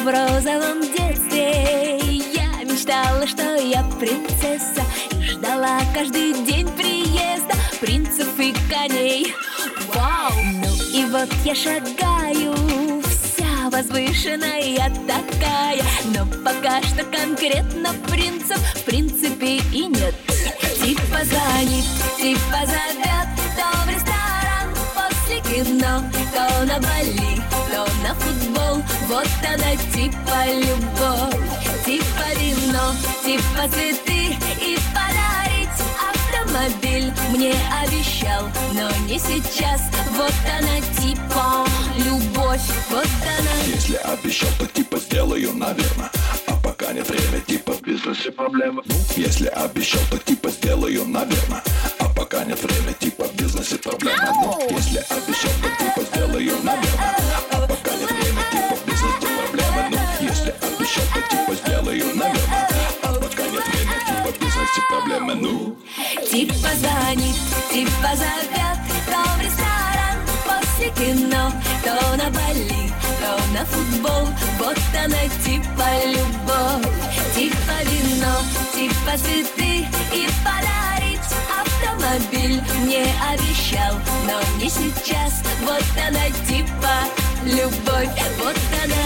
в розовом детстве я мечтала, что я принцесса, и ждала каждый день приезда принцев и коней. Вау! Ну и вот я шагаю, вся возвышенная такая, но пока что конкретно принцев в принципе и нет. Типа звонит, типа зовет, то в ресторан после кино, то на Бали, то на футбол. Вот она типа любовь, типа вино, типа цветы и подарить автомобиль мне обещал, но не сейчас. Вот она типа любовь, вот она. Если обещал, то типа сделаю, наверное. А пока нет время, типа в бизнесе проблема. Если обещал, то типа сделаю, наверное. А пока нет время, типа в бизнесе проблема. Если обещал, то типа сделаю, наверное. А пока нет время, типа в бизнесе проблема. Если обещал, то типа сделаю, наверное. А пока нет время, типа в бизнесе проблема. Типа звонит, типа зовет, то в ресторан после кино, то на Бали, то на футбол. Вот она типа любовь, типа вино, типа цветы и подарить автомобиль мне обещал, но не сейчас. Вот она типа любовь, вот она.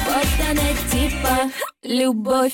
Вот она типа любовь.